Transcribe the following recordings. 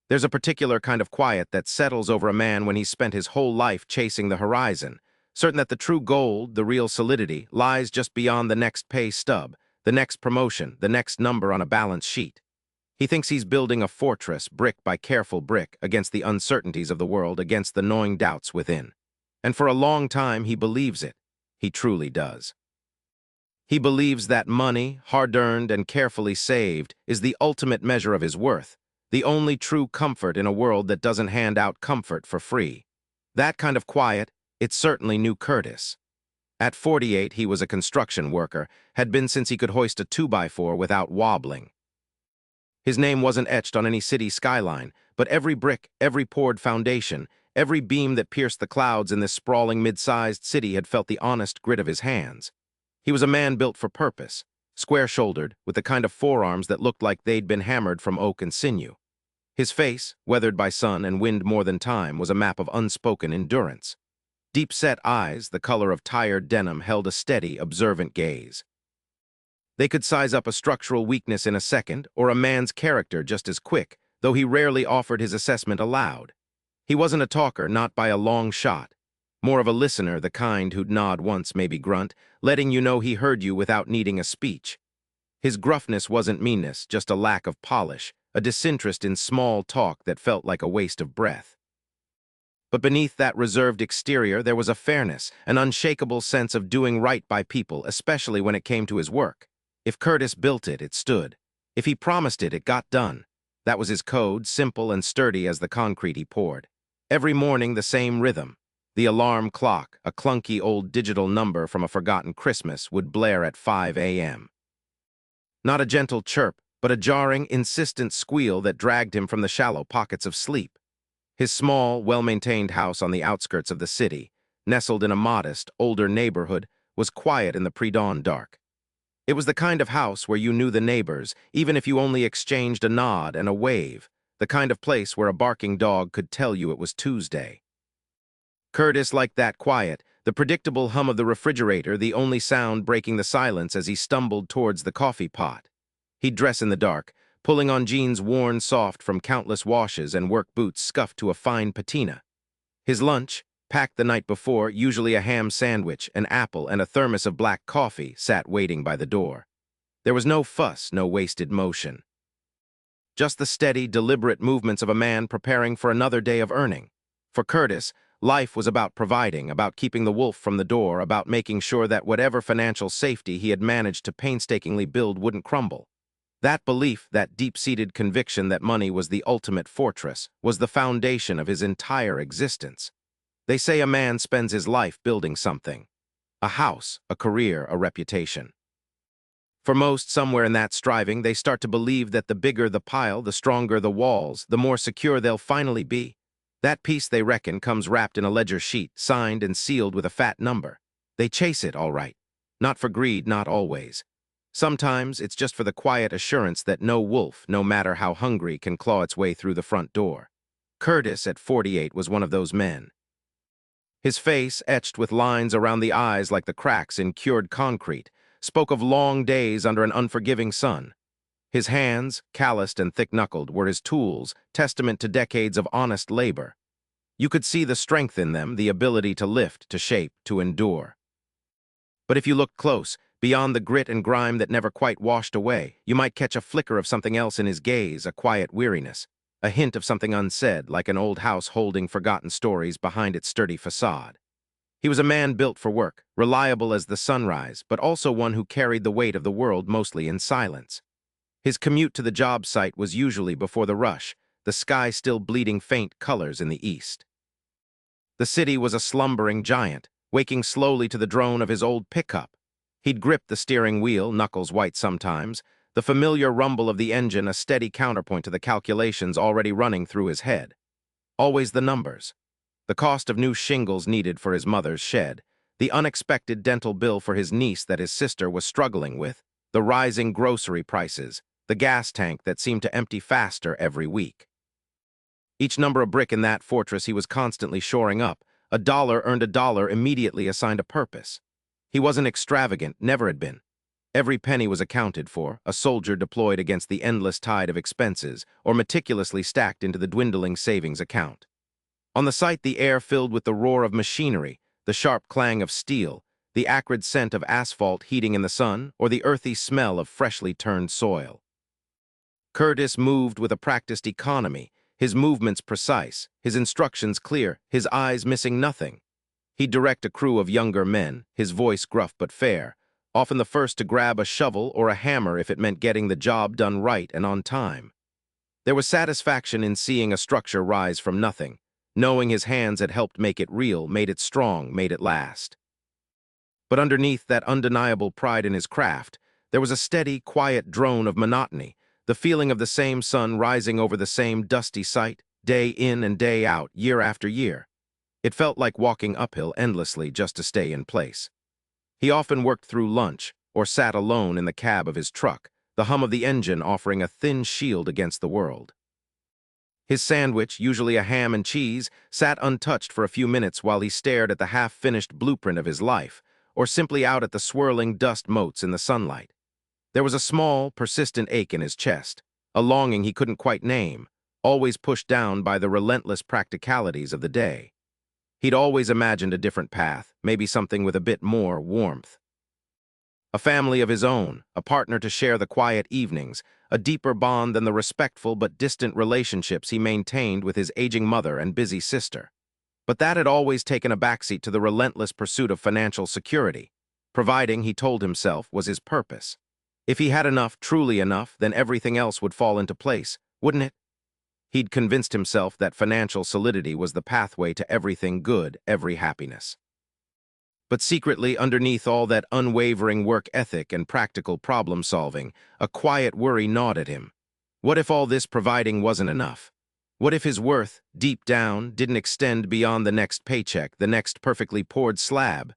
There's a particular kind of quiet that settles over a man when he's spent his whole life chasing the horizon, certain that the true gold, the real solidity, lies just beyond the next pay stub, the next promotion, the next number on a balance sheet. He thinks he's building a fortress, brick by careful brick, against the uncertainties of the world, against the gnawing doubts within. And for a long time, he believes it. He truly does. He believes that money, hard-earned and carefully saved, is the ultimate measure of his worth, the only true comfort in a world that doesn't hand out comfort for free. That kind of quiet, it certainly knew Curtis. At 48, he was a construction worker, had been since he could hoist a 2x4 without wobbling. His name wasn't etched on any city skyline, but every brick, every poured foundation, every beam that pierced the clouds in this sprawling mid-sized city had felt the honest grit of his hands. He was a man built for purpose, square-shouldered, with the kind of forearms that looked like they'd been hammered from oak and sinew. His face, weathered by sun and wind more than time, was a map of unspoken endurance. Deep-set eyes, the color of tired denim, held a steady, observant gaze. They could size up a structural weakness in a second, or a man's character just as quick, though he rarely offered his assessment aloud. He wasn't a talker, not by a long shot. More of a listener, the kind who'd nod once, maybe grunt, letting you know he heard you without needing a speech. His gruffness wasn't meanness, just a lack of polish, a disinterest in small talk that felt like a waste of breath. But beneath that reserved exterior, there was a fairness, an unshakable sense of doing right by people, especially when it came to his work. If Curtis built it, it stood. If he promised it, it got done. That was his code, simple and sturdy as the concrete he poured. Every morning, the same rhythm. The alarm clock, a clunky old digital number from a forgotten Christmas, would blare at 5 a.m. Not a gentle chirp, but a jarring, insistent squeal that dragged him from the shallow pockets of sleep. His small, well-maintained house on the outskirts of the city, nestled in a modest, older neighborhood, was quiet in the pre-dawn dark. It was the kind of house where you knew the neighbors, even if you only exchanged a nod and a wave, the kind of place where a barking dog could tell you it was Tuesday. Curtis liked that quiet, the predictable hum of the refrigerator, the only sound breaking the silence as he stumbled towards the coffee pot. He'd dress in the dark, pulling on jeans worn soft from countless washes and work boots scuffed to a fine patina. His lunch, packed the night before, usually a ham sandwich, an apple, and a thermos of black coffee, sat waiting by the door. There was no fuss, no wasted motion. Just the steady, deliberate movements of a man preparing for another day of earning. For Curtis, life was about providing, about keeping the wolf from the door, about making sure that whatever financial safety he had managed to painstakingly build wouldn't crumble. That belief, that deep-seated conviction that money was the ultimate fortress, was the foundation of his entire existence. They say a man spends his life building something. A house, a career, a reputation. For most, somewhere in that striving, they start to believe that the bigger the pile, the stronger the walls, the more secure they'll finally be. That peace, they reckon, comes wrapped in a ledger sheet, signed and sealed with a fat number. They chase it, all right. Not for greed, not always. Sometimes it's just for the quiet assurance that no wolf, no matter how hungry, can claw its way through the front door. Curtis, at 48, was one of those men. His face, etched with lines around the eyes like the cracks in cured concrete, spoke of long days under an unforgiving sun. His hands, calloused and thick-knuckled, were his tools, testament to decades of honest labor. You could see the strength in them, the ability to lift, to shape, to endure. But if you looked close, beyond the grit and grime that never quite washed away, you might catch a flicker of something else in his gaze, a quiet weariness. A hint of something unsaid, like an old house holding forgotten stories behind its sturdy facade. He was a man built for work, reliable as the sunrise, but also one who carried the weight of the world mostly in silence. His commute to the job site was usually before the rush, the sky still bleeding faint colors in the east. The city was a slumbering giant, waking slowly to the drone of his old pickup. He'd grip the steering wheel, knuckles white sometimes, the familiar rumble of the engine a steady counterpoint to the calculations already running through his head. Always the numbers. The cost of new shingles needed for his mother's shed, the unexpected dental bill for his niece that his sister was struggling with, the rising grocery prices, the gas tank that seemed to empty faster every week. Each number of brick in that fortress he was constantly shoring up. A dollar earned a dollar immediately assigned a purpose. He wasn't extravagant, never had been. Every penny was accounted for, a soldier deployed against the endless tide of expenses, or meticulously stacked into the dwindling savings account. On the site, the air filled with the roar of machinery, the sharp clang of steel, the acrid scent of asphalt heating in the sun, or the earthy smell of freshly turned soil. Curtis moved with a practiced economy, his movements precise, his instructions clear, his eyes missing nothing. He'd direct a crew of younger men, his voice gruff but fair, often the first to grab a shovel or a hammer if it meant getting the job done right and on time. There was satisfaction in seeing a structure rise from nothing, knowing his hands had helped make it real, made it strong, made it last. But underneath that undeniable pride in his craft, there was a steady, quiet drone of monotony, the feeling of the same sun rising over the same dusty site, day in and day out, year after year. It felt like walking uphill endlessly just to stay in place. He often worked through lunch, or sat alone in the cab of his truck, the hum of the engine offering a thin shield against the world. His sandwich, usually a ham and cheese, sat untouched for a few minutes while he stared at the half-finished blueprint of his life, or simply out at the swirling dust motes in the sunlight. There was a small, persistent ache in his chest, a longing he couldn't quite name, always pushed down by the relentless practicalities of the day. He'd always imagined a different path, maybe something with a bit more warmth. A family of his own, a partner to share the quiet evenings, a deeper bond than the respectful but distant relationships he maintained with his aging mother and busy sister. But that had always taken a backseat to the relentless pursuit of financial security. Providing, he told himself, was his purpose. If he had enough, truly enough, then everything else would fall into place, wouldn't it? He'd convinced himself that financial solidity was the pathway to everything good, every happiness. But secretly, underneath all that unwavering work ethic and practical problem-solving, a quiet worry gnawed at him. What if all this providing wasn't enough? What if his worth, deep down, didn't extend beyond the next paycheck, the next perfectly poured slab?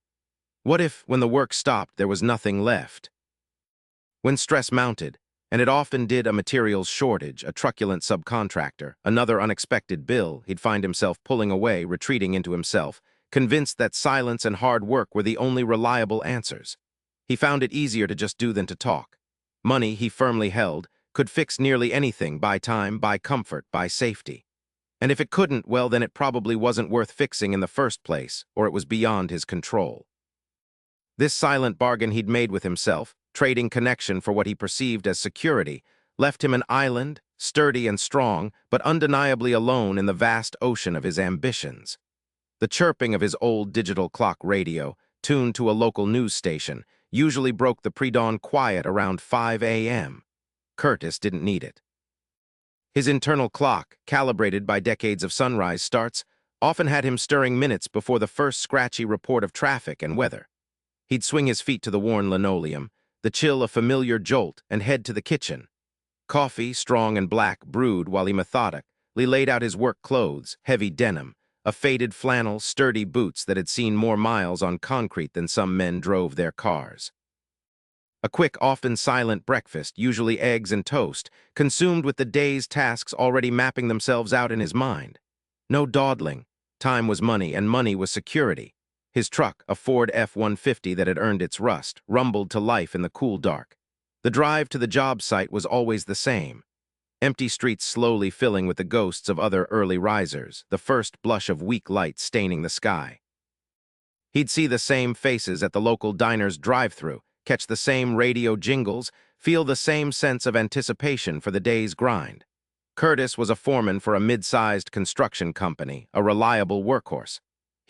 What if, when the work stopped, there was nothing left? When stress mounted, and it often did, a materials shortage, a truculent subcontractor, another unexpected bill, he'd find himself pulling away, retreating into himself, convinced that silence and hard work were the only reliable answers. He found it easier to just do than to talk. Money, he firmly held, could fix nearly anything, buy time, buy comfort, buy safety. And if it couldn't, well, then it probably wasn't worth fixing in the first place, or it was beyond his control. This silent bargain he'd made with himself, trading connection for what he perceived as security, left him an island, sturdy and strong, but undeniably alone in the vast ocean of his ambitions. The chirping of his old digital clock radio, tuned to a local news station, usually broke the pre-dawn quiet around 5 a.m. Curtis didn't need it. His internal clock, calibrated by decades of sunrise starts, often had him stirring minutes before the first scratchy report of traffic and weather. He'd swing his feet to the worn linoleum, the chill a familiar jolt, and head to the kitchen. Coffee, strong and black, brewed while he methodically laid out his work clothes, heavy denim, a faded flannel, sturdy boots that had seen more miles on concrete than some men drove their cars. A quick, often silent breakfast, usually eggs and toast, consumed with the day's tasks already mapping themselves out in his mind. No dawdling. Time was money, and money was security. His truck, a Ford F-150 that had earned its rust, rumbled to life in the cool dark. The drive to the job site was always the same. Empty streets slowly filling with the ghosts of other early risers, the first blush of weak light staining the sky. He'd see the same faces at the local diner's drive-thru, catch the same radio jingles, feel the same sense of anticipation for the day's grind. Curtis was a foreman for a mid-sized construction company, a reliable workhorse.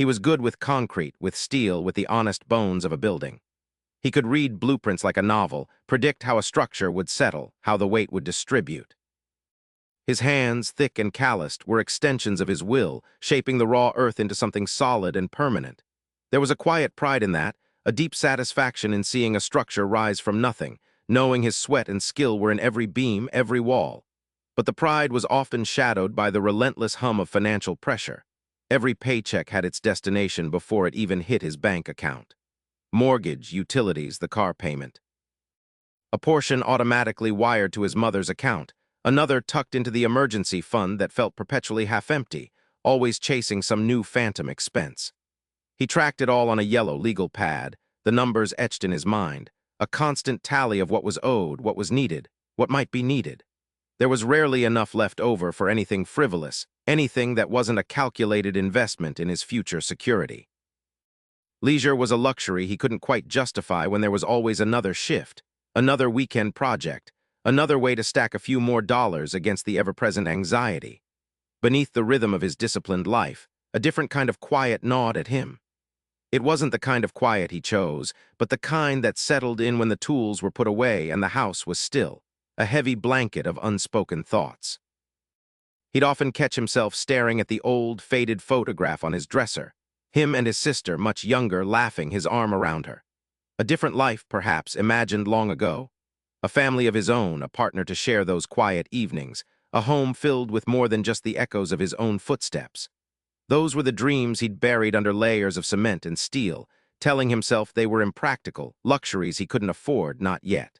He was good with concrete, with steel, with the honest bones of a building. He could read blueprints like a novel, predict how a structure would settle, how the weight would distribute. His hands, thick and calloused, were extensions of his will, shaping the raw earth into something solid and permanent. There was a quiet pride in that, a deep satisfaction in seeing a structure rise from nothing, knowing his sweat and skill were in every beam, every wall. But the pride was often shadowed by the relentless hum of financial pressure. Every paycheck had its destination before it even hit his bank account. Mortgage, utilities, the car payment. A portion automatically wired to his mother's account, another tucked into the emergency fund that felt perpetually half-empty, always chasing some new phantom expense. He tracked it all on a yellow legal pad, the numbers etched in his mind, a constant tally of what was owed, what was needed, what might be needed. There was rarely enough left over for anything frivolous, anything that wasn't a calculated investment in his future security. Leisure was a luxury he couldn't quite justify when there was always another shift, another weekend project, another way to stack a few more dollars against the ever-present anxiety. Beneath the rhythm of his disciplined life, a different kind of quiet gnawed at him. It wasn't the kind of quiet he chose, but the kind that settled in when the tools were put away and the house was still, a heavy blanket of unspoken thoughts. He'd often catch himself staring at the old, faded photograph on his dresser, him and his sister, much younger, laughing, his arm around her. A different life, perhaps, imagined long ago. A family of his own, a partner to share those quiet evenings, a home filled with more than just the echoes of his own footsteps. Those were the dreams he'd buried under layers of cement and steel, telling himself they were impractical, luxuries he couldn't afford, not yet.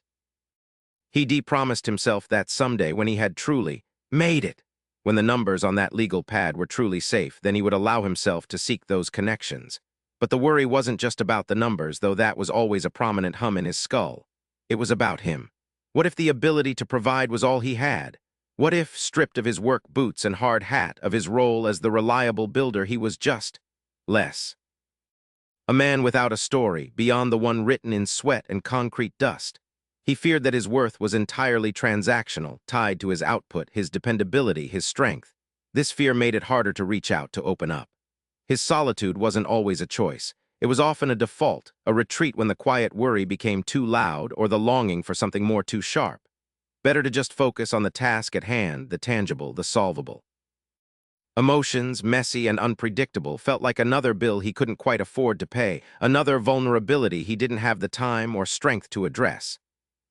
He de-promised himself that someday, when he had truly made it, when the numbers on that legal pad were truly safe, then he would allow himself to seek those connections. But the worry wasn't just about the numbers, though that was always a prominent hum in his skull. It was about him. What if the ability to provide was all he had? What if, stripped of his work boots and hard hat, of his role as the reliable builder, he was just less? A man without a story, beyond the one written in sweat and concrete dust. He feared that his worth was entirely transactional, tied to his output, his dependability, his strength. This fear made it harder to reach out, to open up. His solitude wasn't always a choice. It was often a default, a retreat when the quiet worry became too loud or the longing for something more too sharp. Better to just focus on the task at hand, the tangible, the solvable. Emotions, messy and unpredictable, felt like another bill he couldn't quite afford to pay, another vulnerability he didn't have the time or strength to address.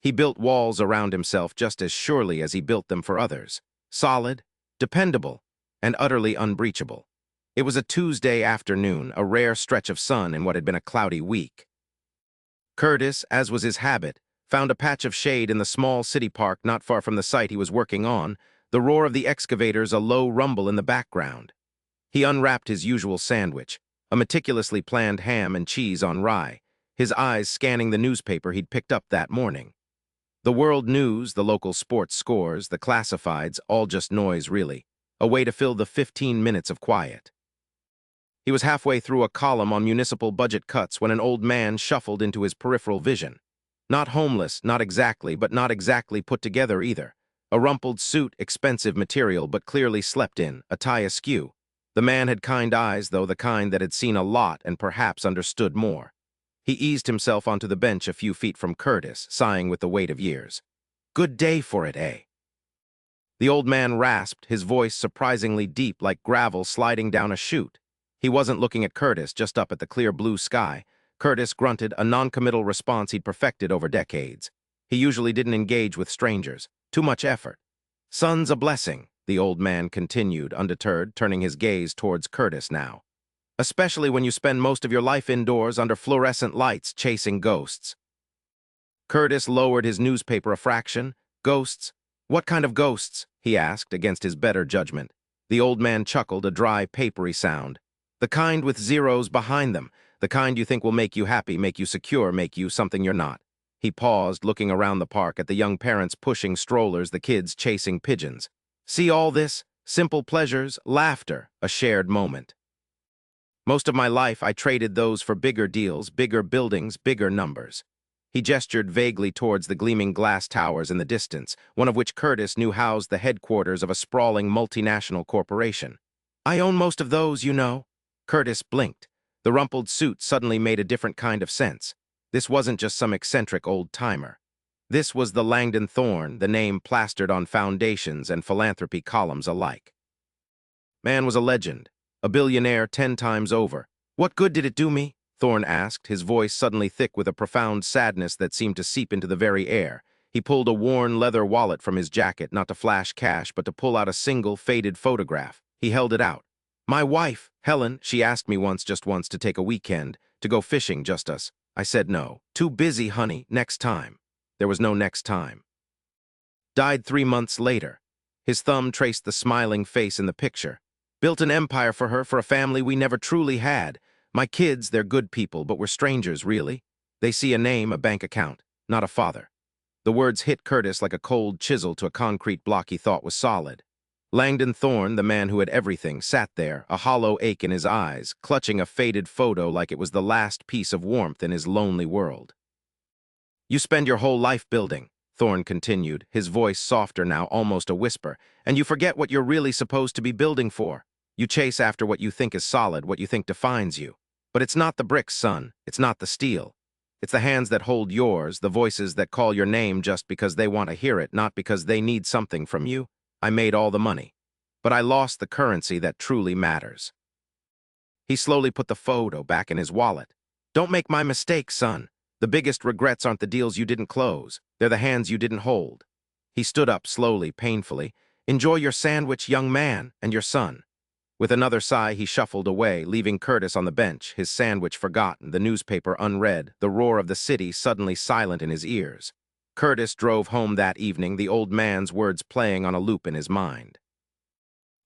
He built walls around himself just as surely as he built them for others. Solid, dependable, and utterly unbreachable. It was a Tuesday afternoon, a rare stretch of sun in what had been a cloudy week. Curtis, as was his habit, found a patch of shade in the small city park not far from the site he was working on, the roar of the excavators a low rumble in the background. He unwrapped his usual sandwich, a meticulously planned ham and cheese on rye, his eyes scanning the newspaper he'd picked up that morning. The world news, the local sports scores, the classifieds, all just noise, really. A way to fill the 15 minutes of quiet. He was halfway through a column on municipal budget cuts when an old man shuffled into his peripheral vision. Not homeless, not exactly, but not exactly put together either. A rumpled suit, expensive material, but clearly slept in, a tie askew. The man had kind eyes, though, the kind that had seen a lot and perhaps understood more. He eased himself onto the bench a few feet from Curtis, sighing with the weight of years. "Good day for it, eh?" The old man rasped, his voice surprisingly deep like gravel sliding down a chute. He wasn't looking at Curtis, just up at the clear blue sky. Curtis grunted, a non-committal response he'd perfected over decades. He usually didn't engage with strangers. Too much effort. "Sun's a blessing," the old man continued, undeterred, turning his gaze towards Curtis now. "Especially when you spend most of your life indoors under fluorescent lights chasing ghosts." Curtis lowered his newspaper a fraction. "Ghosts? What kind of ghosts?" he asked, against his better judgment. The old man chuckled, a dry, papery sound. "The kind with zeros behind them. The kind you think will make you happy, make you secure, make you something you're not." He paused, looking around the park at the young parents pushing strollers, the kids chasing pigeons. "See all this? Simple pleasures, laughter, a shared moment. Most of my life, I traded those for bigger deals, bigger buildings, bigger numbers." He gestured vaguely towards the gleaming glass towers in the distance, one of which Curtis knew housed the headquarters of a sprawling multinational corporation. "I own most of those, you know." Curtis blinked. The rumpled suit suddenly made a different kind of sense. This wasn't just some eccentric old-timer. This was the Langdon Thorne, the name plastered on foundations and philanthropy columns alike. Man was a legend, a billionaire 10 times over. "What good did it do me?" Thorne asked, his voice suddenly thick with a profound sadness that seemed to seep into the very air. He pulled a worn leather wallet from his jacket, not to flash cash, but to pull out a single, faded photograph. He held it out. "My wife, Helen, she asked me just once, to take a weekend, to go fishing, just us. I said no. Too busy, honey, next time." There was no next time. Died 3 months later. His thumb traced the smiling face in the picture. "Built an empire for her, for a family we never truly had. My kids, they're good people, but we're strangers, really. They see a name, a bank account. not a father. The words hit Curtis like a cold chisel to a concrete block he thought was solid. Langdon Thorne, the man who had everything, sat there, a hollow ache in his eyes, clutching a faded photo like it was the last piece of warmth in his lonely world. You spend your whole life building, Thorne continued, his voice softer now, almost a whisper, and you forget what you're really supposed to be building for. You chase after what you think is solid, what you think defines you. But it's not the bricks, son. It's not the steel. It's the hands that hold yours, the voices that call your name just because they want to hear it, not because they need something from you. I made all the money. But I lost the currency that truly matters. He slowly put the photo back in his wallet. Don't make my mistake, son. The biggest regrets aren't the deals you didn't close. They're the hands you didn't hold. He stood up slowly, painfully. Enjoy your sandwich, young man, and your son. With another sigh, he shuffled away, leaving Curtis on the bench, his sandwich forgotten, the newspaper unread, the roar of the city suddenly silent in his ears. Curtis drove home that evening, the old man's words playing on a loop in his mind.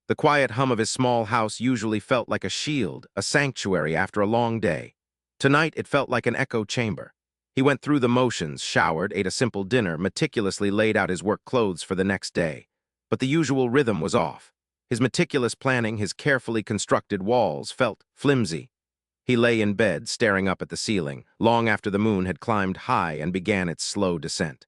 The quiet hum of his small house usually felt like a shield, a sanctuary after a long day. Tonight, it felt like an echo chamber. He went through the motions, showered, ate a simple dinner, meticulously laid out his work clothes for the next day. But the usual rhythm was off. His meticulous planning, his carefully constructed walls, felt flimsy. He lay in bed, staring up at the ceiling, long after the moon had climbed high and began its slow descent.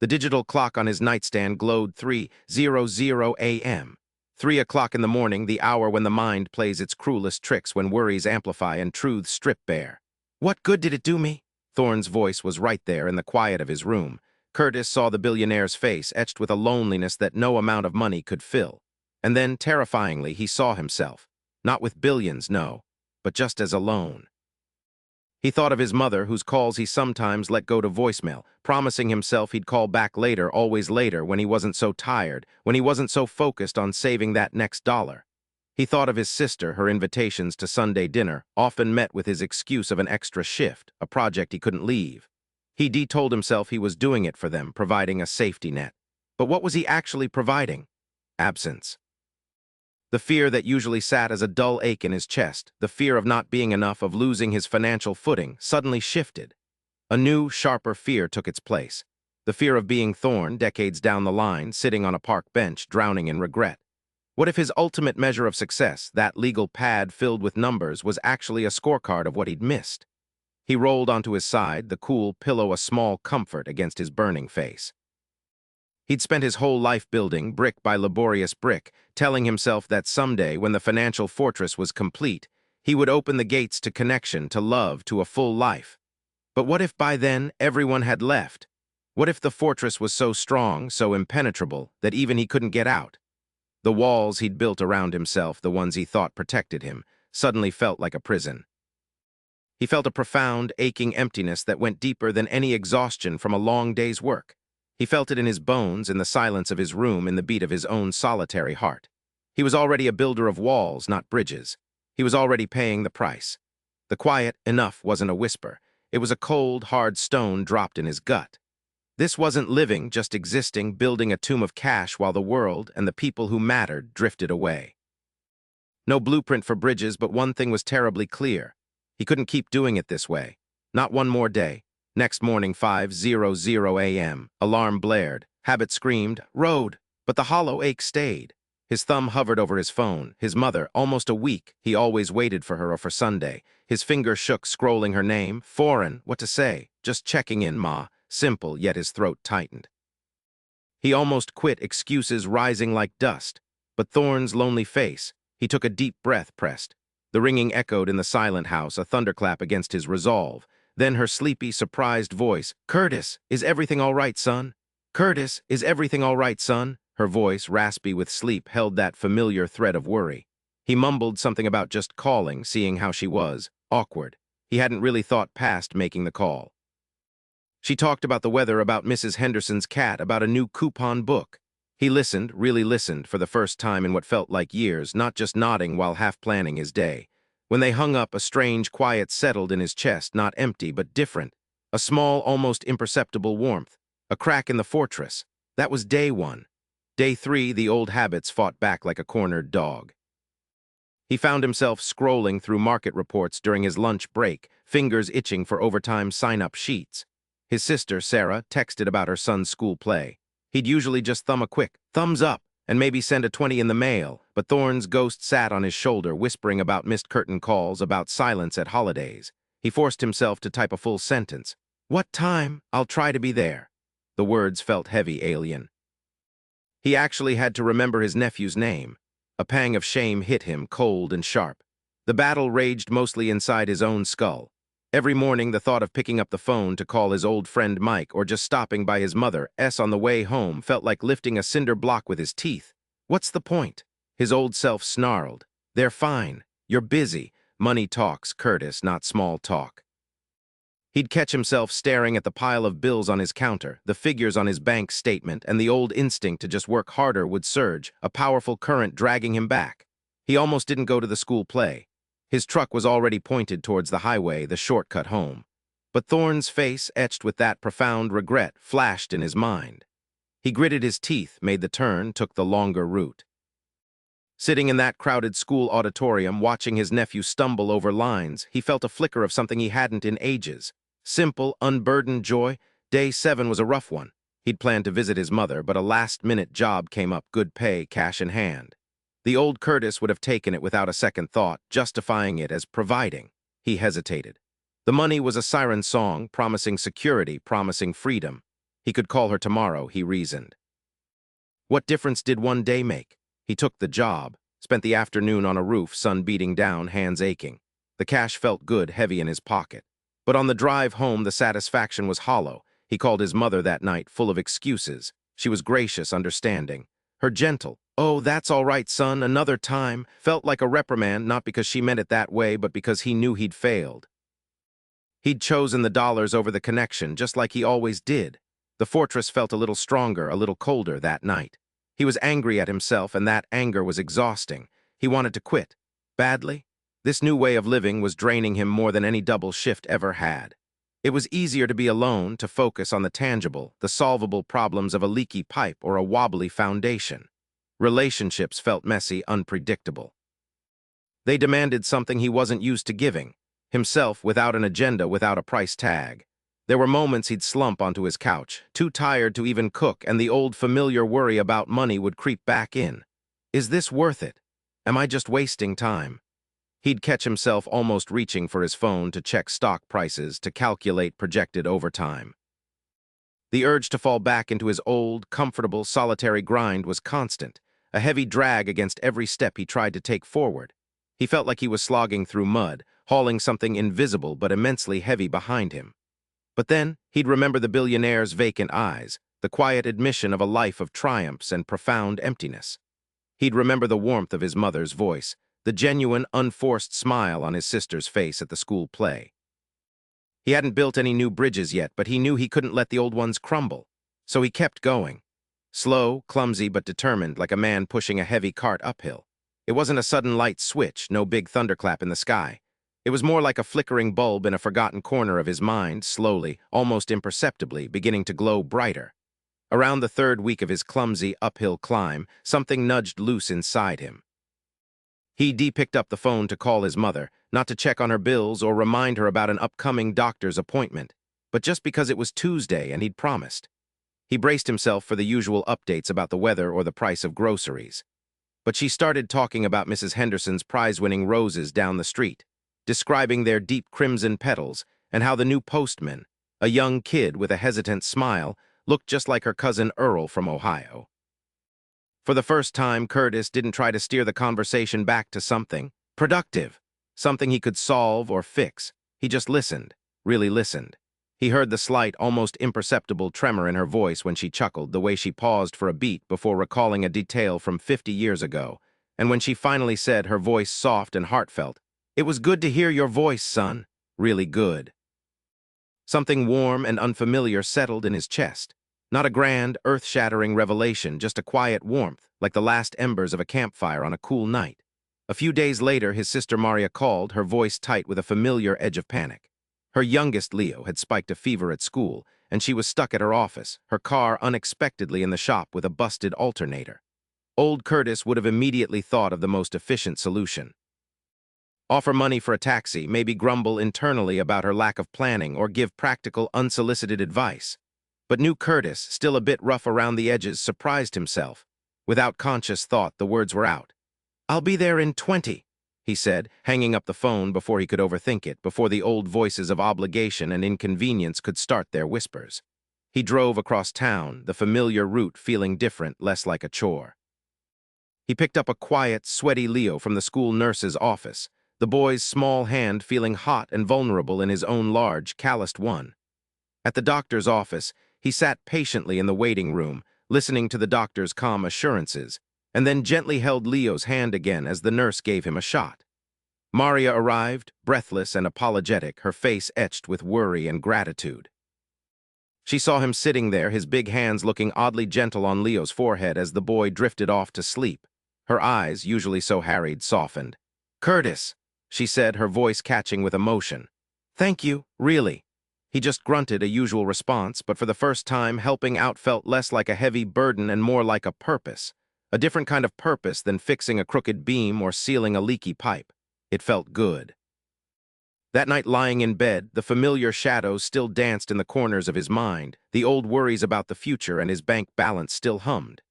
The digital clock on his nightstand glowed 3:00 a.m. 3 o'clock in the morning, the hour when the mind plays its cruelest tricks, when worries amplify and truths strip bare. What good did it do me? Thorne's voice was right there in the quiet of his room. Curtis saw the billionaire's face, etched with a loneliness that no amount of money could fill. And then, terrifyingly, he saw himself. Not with billions, no, but just as alone. He thought of his mother, whose calls he sometimes let go to voicemail, promising himself he'd call back later, always later, when he wasn't so tired, when he wasn't so focused on saving that next dollar. He thought of his sister, her invitations to Sunday dinner, often met with his excuse of an extra shift, a project he couldn't leave. He told himself he was doing it for them, providing a safety net. But what was he actually providing? Absence. The fear that usually sat as a dull ache in his chest, the fear of not being enough, of losing his financial footing, suddenly shifted. A new, sharper fear took its place. The fear of being Thorne, decades down the line, sitting on a park bench, drowning in regret. What if his ultimate measure of success, that legal pad filled with numbers, was actually a scorecard of what he'd missed? He rolled onto his side, the cool pillow a small comfort against his burning face. He'd spent his whole life building, brick by laborious brick, telling himself that someday, when the financial fortress was complete, he would open the gates to connection, to love, to a full life. But what if by then everyone had left? What if the fortress was so strong, so impenetrable, that even he couldn't get out? The walls he'd built around himself, the ones he thought protected him, suddenly felt like a prison. He felt a profound, aching emptiness that went deeper than any exhaustion from a long day's work. He felt it in his bones, in the silence of his room, in the beat of his own solitary heart. He was already a builder of walls, not bridges. He was already paying the price. The quiet enough wasn't a whisper. It was a cold, hard stone dropped in his gut. This wasn't living, just existing, building a tomb of cash while the world and the people who mattered drifted away. No blueprint for bridges, but one thing was terribly clear. He couldn't keep doing it this way. Not one more day. Next morning, 5:00 a.m., alarm blared. Habit screamed, "Road!" But the hollow ache stayed. His thumb hovered over his phone. His mother, almost a week. He always waited for her, or for Sunday. His finger shook, scrolling her name. Foreign. What to say? Just checking in, Ma. Simple, yet his throat tightened. He almost quit, excuses rising like dust. But Thorne's lonely face. He took a deep breath, pressed. The ringing echoed in the silent house, a thunderclap against his resolve. Then her sleepy, surprised voice. "Curtis, is everything all right, son? Curtis, is everything all right, son?" Her voice, raspy with sleep, held that familiar thread of worry. He mumbled something about just calling, seeing how she was. Awkward. He hadn't really thought past making the call. She talked about the weather, about Mrs. Henderson's cat, about a new coupon book. He listened, really listened, for the first time in what felt like years, not just nodding while half planning his day. When they hung up, a strange quiet settled in his chest, not empty, but different. A small, almost imperceptible warmth. A crack in the fortress. That was day one. Day three, the old habits fought back like a cornered dog. He found himself scrolling through market reports during his lunch break, fingers itching for overtime sign-up sheets. His sister, Sarah, texted about her son's school play. He'd usually just thumb a quick thumbs up and maybe send a 20 in the mail, but Thorne's ghost sat on his shoulder whispering about missed curtain calls, about silence at holidays. He forced himself to type a full sentence. "What time? I'll try to be there." The words felt heavy, alien. He actually had to remember his nephew's name. A pang of shame hit him, cold and sharp. The battle raged mostly inside his own skull. Every morning, the thought of picking up the phone to call his old friend Mike or just stopping by his mother's on the way home felt like lifting a cinder block with his teeth. What's the point? His old self snarled. They're fine. You're busy. Money talks, Curtis, not small talk. He'd catch himself staring at the pile of bills on his counter, the figures on his bank statement, and the old instinct to just work harder would surge, a powerful current dragging him back. He almost didn't go to the school play. His truck was already pointed towards the highway, the shortcut home. But Thorne's face, etched with that profound regret, flashed in his mind. He gritted his teeth, made the turn, took the longer route. Sitting in that crowded school auditorium, watching his nephew stumble over lines, he felt a flicker of something he hadn't in ages. Simple, unburdened joy. Day 7 was a rough one. He'd planned to visit his mother, but a last-minute job came up, good pay, cash in hand. The old Curtis would have taken it without a second thought, justifying it as providing. He hesitated. The money was a siren song, promising security, promising freedom. He could call her tomorrow, he reasoned. What difference did one day make? He took the job, spent the afternoon on a roof, sun beating down, hands aching. The cash felt good, heavy in his pocket. But on the drive home, the satisfaction was hollow. He called his mother that night, full of excuses. She was gracious, understanding. Her gentle, "Oh, that's all right, son, another time," felt like a reprimand, not because she meant it that way, but because he knew he'd failed. He'd chosen the dollars over the connection, just like he always did. The fortress felt a little stronger, a little colder that night. He was angry at himself, and that anger was exhausting. He wanted to quit. Badly? This new way of living was draining him more than any double shift ever had. It was easier to be alone, to focus on the tangible, the solvable problems of a leaky pipe or a wobbly foundation. Relationships felt messy, unpredictable. They demanded something he wasn't used to giving, himself without an agenda, without a price tag. There were moments he'd slump onto his couch, too tired to even cook, and the old familiar worry about money would creep back in. Is this worth it? Am I just wasting time? He'd catch himself almost reaching for his phone to check stock prices, to calculate projected overtime. The urge to fall back into his old, comfortable, solitary grind was constant, a heavy drag against every step he tried to take forward. He felt like he was slogging through mud, hauling something invisible but immensely heavy behind him. But then, he'd remember the billionaire's vacant eyes, the quiet admission of a life of triumphs and profound emptiness. He'd remember the warmth of his mother's voice, the genuine, unforced smile on his sister's face at the school play. He hadn't built any new bridges yet, but he knew he couldn't let the old ones crumble. So he kept going. Slow, clumsy, but determined, like a man pushing a heavy cart uphill. It wasn't a sudden light switch, no big thunderclap in the sky. It was more like a flickering bulb in a forgotten corner of his mind, slowly, almost imperceptibly, beginning to glow brighter. Around the 3rd week of his clumsy, uphill climb, something nudged loose inside him. He picked up the phone to call his mother, not to check on her bills or remind her about an upcoming doctor's appointment, but just because it was Tuesday and he'd promised. He braced himself for the usual updates about the weather or the price of groceries. But she started talking about Mrs. Henderson's prize-winning roses down the street, describing their deep crimson petals and how the new postman, a young kid with a hesitant smile, looked just like her cousin Earl from Ohio. For the first time, Curtis didn't try to steer the conversation back to something productive, something he could solve or fix. He just listened, really listened. He heard the slight, almost imperceptible tremor in her voice when she chuckled, the way she paused for a beat before recalling a detail from 50 years ago, and when she finally said, her voice soft and heartfelt, "It was good to hear your voice, son. Really good." Something warm and unfamiliar settled in his chest. Not a grand, earth-shattering revelation, just a quiet warmth, like the last embers of a campfire on a cool night. A few days later, his sister Maria called, her voice tight with a familiar edge of panic. Her youngest, Leo, had spiked a fever at school, and she was stuck at her office, her car unexpectedly in the shop with a busted alternator. Old Curtis would have immediately thought of the most efficient solution. Offer money for a taxi, maybe grumble internally about her lack of planning or give practical, unsolicited advice. But new Curtis, still a bit rough around the edges, surprised himself. Without conscious thought, the words were out. "I'll be there in 20, he said, hanging up the phone before he could overthink it, before the old voices of obligation and inconvenience could start their whispers. He drove across town, the familiar route feeling different, less like a chore. He picked up a quiet, sweaty Leo from the school nurse's office, the boy's small hand feeling hot and vulnerable in his own large, calloused one. At the doctor's office, he sat patiently in the waiting room, listening to the doctor's calm assurances, and then gently held Leo's hand again as the nurse gave him a shot. Maria arrived, breathless and apologetic, her face etched with worry and gratitude. She saw him sitting there, his big hands looking oddly gentle on Leo's forehead as the boy drifted off to sleep. Her eyes, usually so harried, softened. "Curtis," she said, her voice catching with emotion. "Thank you, really." He just grunted a usual response, but for the first time, helping out felt less like a heavy burden and more like a purpose. A different kind of purpose than fixing a crooked beam or sealing a leaky pipe. It felt good. That night, lying in bed, the familiar shadows still danced in the corners of his mind. The old worries about the future and his bank balance still hummed.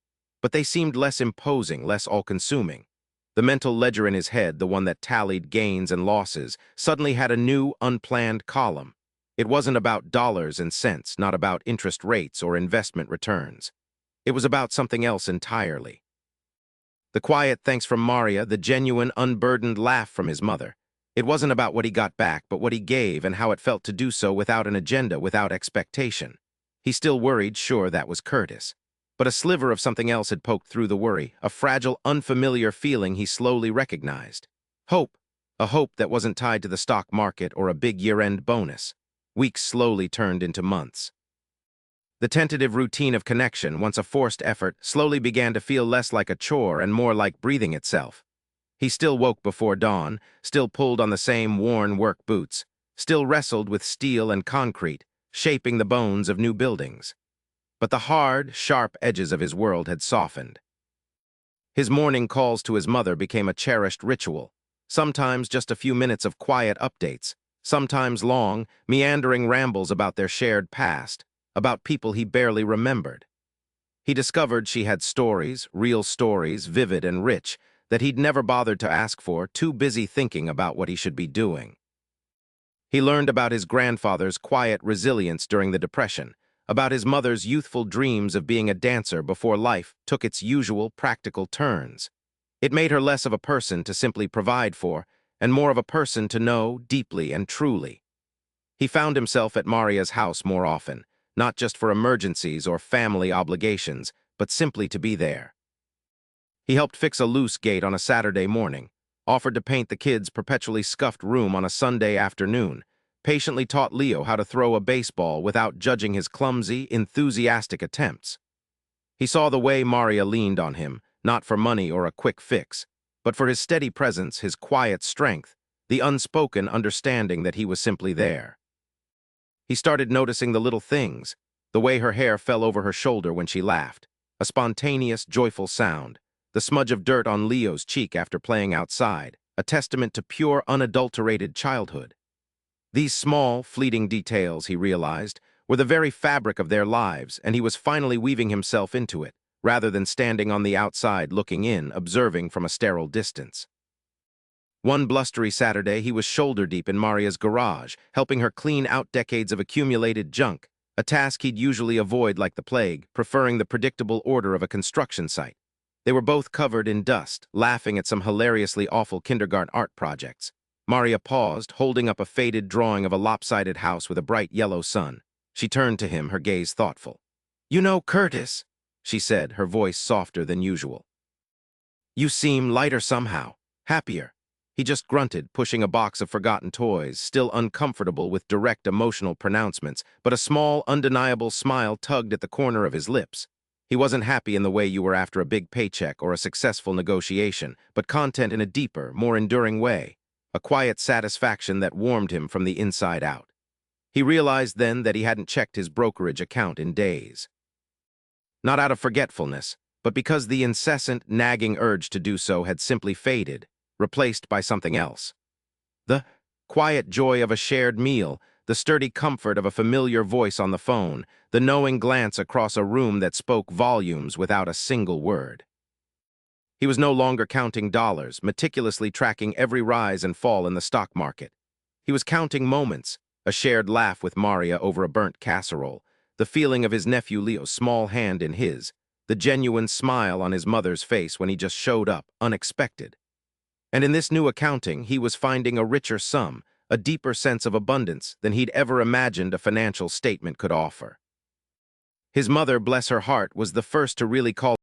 But they seemed less imposing, less all-consuming. The mental ledger in his head, the one that tallied gains and losses, suddenly had a new, unplanned column. It wasn't about dollars and cents, not about interest rates or investment returns. It was about something else entirely. The quiet thanks from Maria, the genuine, unburdened laugh from his mother. It wasn't about what he got back, but what he gave and how it felt to do so without an agenda, without expectation. He still worried, sure, that was Curtis. But a sliver of something else had poked through the worry, a fragile, unfamiliar feeling he slowly recognized. Hope. A hope that wasn't tied to the stock market or a big year-end bonus. Weeks slowly turned into months. The tentative routine of connection, once a forced effort, slowly began to feel less like a chore and more like breathing itself. He still woke before dawn, still pulled on the same worn work boots, still wrestled with steel and concrete, shaping the bones of new buildings. But the hard, sharp edges of his world had softened. His morning calls to his mother became a cherished ritual, sometimes just a few minutes of quiet updates, sometimes long, meandering rambles about their shared past, about people he barely remembered. He discovered she had stories, real stories, vivid and rich, that he'd never bothered to ask for, too busy thinking about what he should be doing. He learned about his grandfather's quiet resilience during the Depression, about his mother's youthful dreams of being a dancer before life took its usual practical turns. It made her less of a person to simply provide for, and more of a person to know deeply and truly. He found himself at Maria's house more often, not just for emergencies or family obligations, but simply to be there. He helped fix a loose gate on a Saturday morning, offered to paint the kids' perpetually scuffed room on a Sunday afternoon, patiently taught Leo how to throw a baseball without judging his clumsy, enthusiastic attempts. He saw the way Maria leaned on him, not for money or a quick fix, but for his steady presence, his quiet strength, the unspoken understanding that he was simply there. He started noticing the little things, the way her hair fell over her shoulder when she laughed, a spontaneous, joyful sound, the smudge of dirt on Leo's cheek after playing outside, a testament to pure, unadulterated childhood. These small, fleeting details, he realized, were the very fabric of their lives, and he was finally weaving himself into it, rather than standing on the outside looking in, observing from a sterile distance. One blustery Saturday, he was shoulder-deep in Maria's garage, helping her clean out decades of accumulated junk, a task he'd usually avoid like the plague, preferring the predictable order of a construction site. They were both covered in dust, laughing at some hilariously awful kindergarten art projects. Maria paused, holding up a faded drawing of a lopsided house with a bright yellow sun. She turned to him, her gaze thoughtful. "You know, Curtis," she said, her voice softer than usual. "You seem lighter somehow, happier." He just grunted, pushing a box of forgotten toys, still uncomfortable with direct emotional pronouncements, but a small, undeniable smile tugged at the corner of his lips. He wasn't happy in the way you were after a big paycheck or a successful negotiation, but content in a deeper, more enduring way, a quiet satisfaction that warmed him from the inside out. He realized then that he hadn't checked his brokerage account in days. Not out of forgetfulness, but because the incessant, nagging urge to do so had simply faded, replaced by something else. quiet joy of a shared meal, the sturdy comfort of a familiar voice on the phone, the knowing glance across a room that spoke volumes without a single word. He was no longer counting dollars, meticulously tracking every rise and fall in the stock market. He was counting moments, a shared laugh with Maria over a burnt casserole, the feeling of his nephew Leo's small hand in his, the genuine smile on his mother's face when he just showed up, unexpected. And in this new accounting, he was finding a richer sum, a deeper sense of abundance than he'd ever imagined a financial statement could offer. His mother, bless her heart, was the first to really call